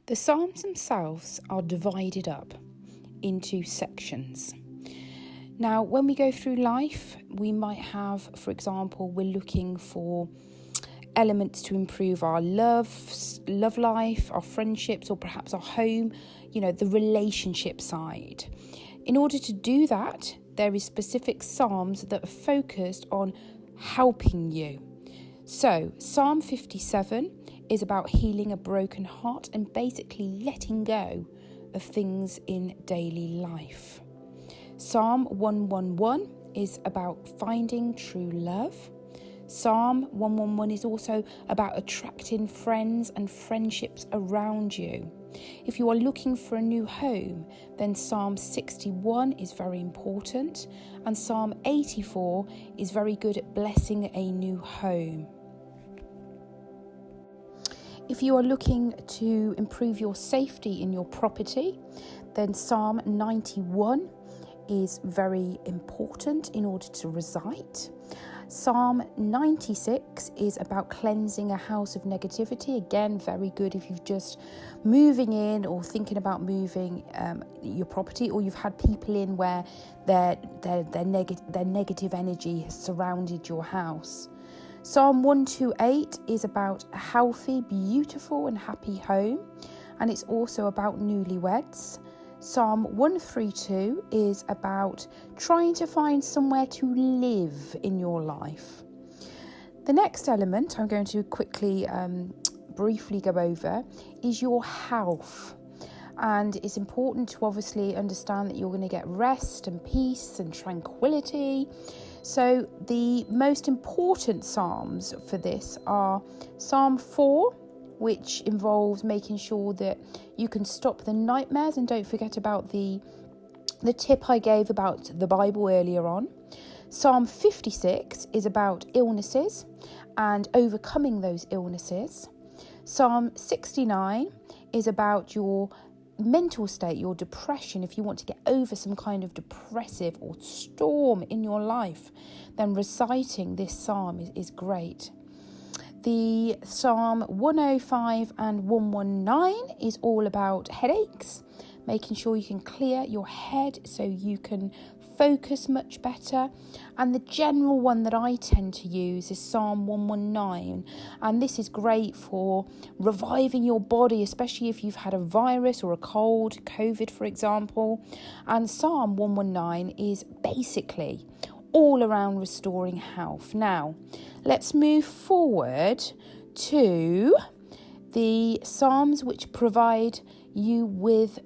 The Psalms themselves are divided up into sections. Now, when we go through life, we might have, for example, we're looking for elements to improve our love life, our friendships, or perhaps our home, the relationship side. In order to do that, there is specific psalms that are focused on helping you. So, Psalm 57 is about healing a broken heart and basically letting go of things in daily life. Psalm 111 is about finding true love. Psalm 111 is also about attracting friends and friendships around you. If you are looking for a new home, then Psalm 61 is very important, and Psalm 84 is very good at blessing a new home. If you are looking to improve your safety in your property, then Psalm 91 is very important in order to reside. Psalm 96 is about cleansing a house of negativity. Again, very good if you've just moving in or thinking about moving your property, or you've had people in where their negative energy has surrounded your house. Psalm 128 is about a healthy, beautiful and happy home, and it's also about newlyweds. Psalm 132 is about trying to find somewhere to live in your life. The next element I'm going to quickly, briefly go over is your health. And it's important to obviously understand that you're going to get rest and peace and tranquility. So the most important psalms for this are Psalm 4, which involves making sure that you can stop the nightmares, and don't forget about the tip I gave about the Bible earlier on. Psalm 56 is about illnesses and overcoming those illnesses. Psalm 69 is about your mental state, your depression. If you want to get over some kind of depressive or storm in your life, then reciting this psalm is great. The Psalm 105 and 119 is all about headaches, making sure you can clear your head so you can focus much better. And the general one that I tend to use is Psalm 119, and this is great for reviving your body, especially if you've had a virus or a cold, COVID for example. And Psalm 119 is basically all around restoring health. Now, let's move forward to the Psalms which provide you with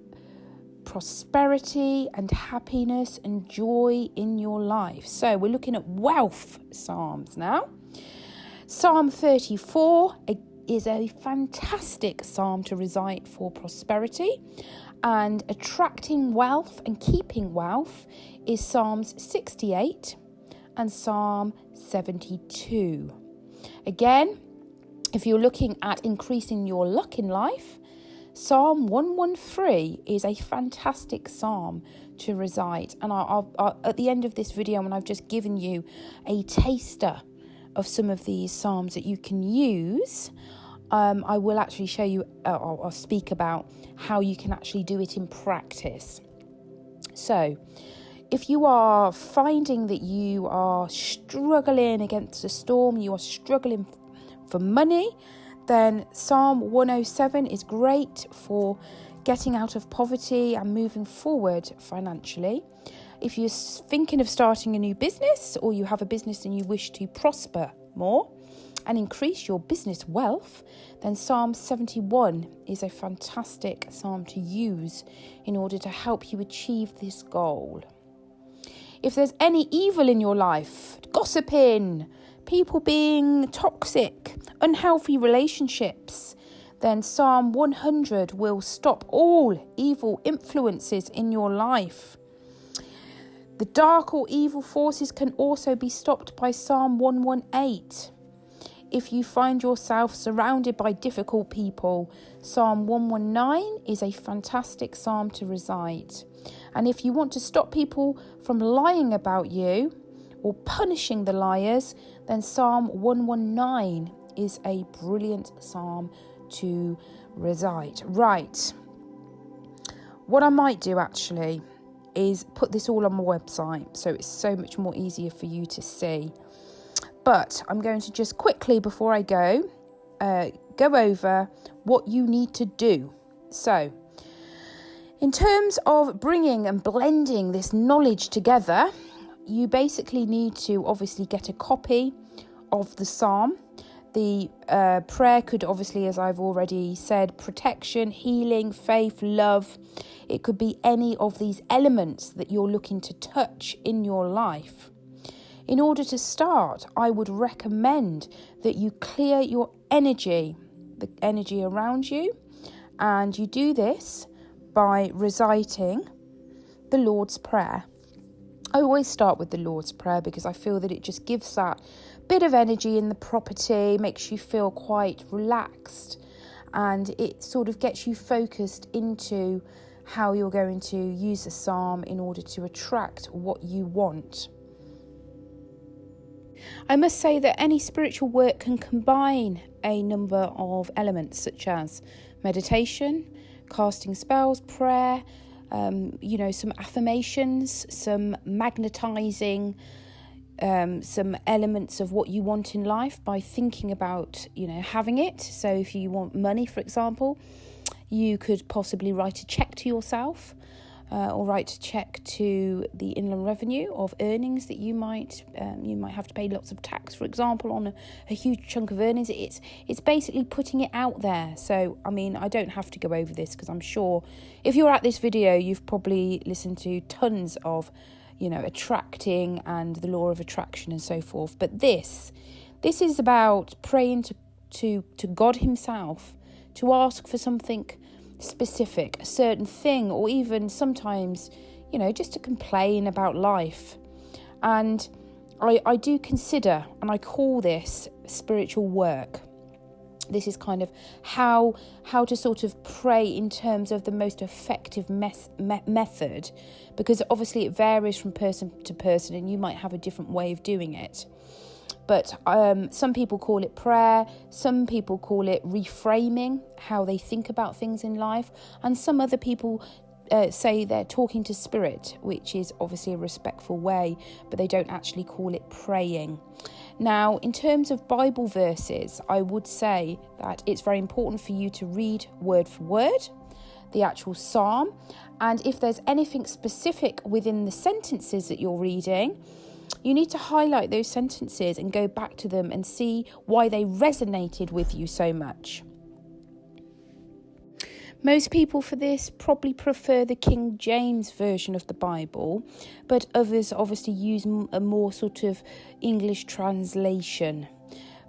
prosperity and happiness and joy in your life. So we're looking at wealth Psalms now. Psalm 34 is a fantastic psalm to recite for prosperity, and attracting wealth and keeping wealth is Psalms 68 and Psalm 72. Again, if you're looking at increasing your luck in life, Psalm 113 is a fantastic psalm to recite. And I'll at the end of this video, when I've just given you a taster of some of these psalms that you can use, I will actually show you, I'll speak about how you can actually do it in practice. So, if you are finding that you are struggling against a storm, you are struggling for money, then Psalm 107 is great for getting out of poverty and moving forward financially. If you're thinking of starting a new business, or you have a business and you wish to prosper more and increase your business wealth, then Psalm 71 is a fantastic psalm to use in order to help you achieve this goal. If there's any evil in your life, gossiping, people being toxic, unhealthy relationships, then Psalm 100 will stop all evil influences in your life. The dark or evil forces can also be stopped by Psalm 118. If you find yourself surrounded by difficult people, Psalm 119 is a fantastic psalm to recite. And if you want to stop people from lying about you or punishing the liars, then Psalm 119 is a brilliant psalm to reside. Right. What I might do actually is put this all on my website, so it's so much more easier for you to see. But I'm going to just quickly, before I go over what you need to do. So, in terms of bringing and blending this knowledge together, you basically need to obviously get a copy of the psalm. The prayer could obviously, as I've already said, protection, healing, faith, love. It could be any of these elements that you're looking to touch in your life. In order to start, I would recommend that you clear your energy, the energy around you, and you do this by reciting the Lord's Prayer. I always start with the Lord's Prayer because I feel that it just gives that bit of energy in the property, makes you feel quite relaxed, and it sort of gets you focused into how you're going to use the psalm in order to attract what you want. I must say that any spiritual work can combine a number of elements such as meditation, casting spells, prayer, some affirmations, some magnetizing, some elements of what you want in life by thinking about, having it. So if you want money, for example, you could possibly write a check to yourself or write a check to the Inland Revenue of earnings that you might have to pay lots of tax, for example, on a huge chunk of earnings. It's basically putting it out there. So, I don't have to go over this because I'm sure if you're at this video, you've probably listened to tons of, attracting and the law of attraction and so forth. But this is about praying to God himself to ask for something specific, a certain thing, or even sometimes, just to complain about life. And I do consider, and I call this spiritual work. This is kind of how to sort of pray in terms of the most effective method, because obviously it varies from person to person and you might have a different way of doing it. But some people call it prayer, some people call it reframing, how they think about things in life, and some other people say they're talking to spirit, which is obviously a respectful way, but they don't actually call it praying. Now, in terms of Bible verses, I would say that it's very important for you to read word for word the actual psalm, and if there's anything specific within the sentences that you're reading, you need to highlight those sentences and go back to them and see why they resonated with you so much. Most people for this probably prefer the King James version of the Bible, but others obviously use a more sort of English translation.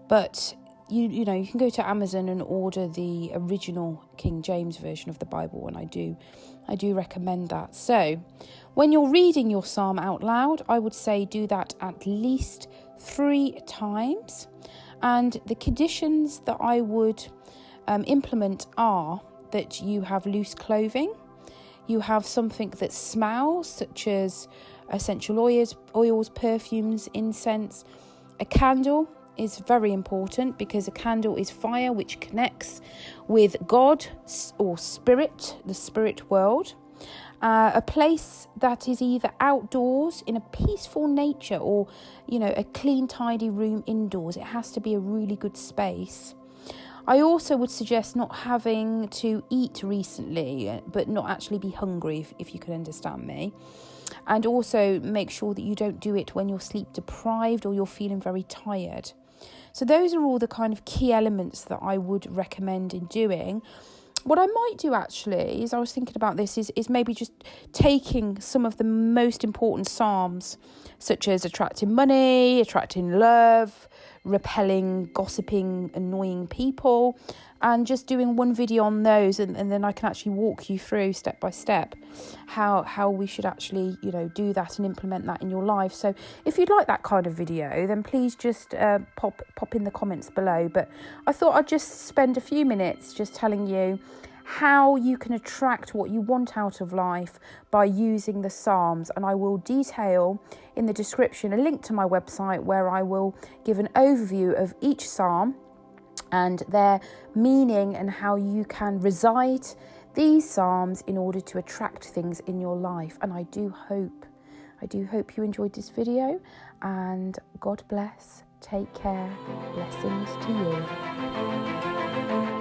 But you can go to Amazon and order the original King James version of the Bible, and I do recommend that. So when you're reading your psalm out loud, I would say do that at least 3 times. And the conditions that I would implement are that you have loose clothing, you have something that smells, such as essential oils, perfumes, incense. A candle is very important because a candle is fire which connects with God or spirit, the spirit world. A place that is either outdoors in a peaceful nature or, a clean, tidy room indoors. It has to be a really good space. I also would suggest not having to eat recently, but not actually be hungry, if you can understand me. And also make sure that you don't do it when you're sleep deprived or you're feeling very tired. So those are all the kind of key elements that I would recommend in doing. What I might do actually, as I was thinking about this, is maybe just taking some of the most important psalms, such as attracting money, attracting love, repelling, gossiping, annoying people, and just doing one video on those, and then I can actually walk you through step by step how we should actually, do that and implement that in your life. So if you'd like that kind of video, then please just pop in the comments below. But I thought I'd just spend a few minutes just telling you how you can attract what you want out of life by using the Psalms, and I will detail in the description a link to my website where I will give an overview of each Psalm and their meaning and how you can recite these psalms in order to attract things in your life. And I do hope you enjoyed this video, and God bless. Take care. Blessings to you.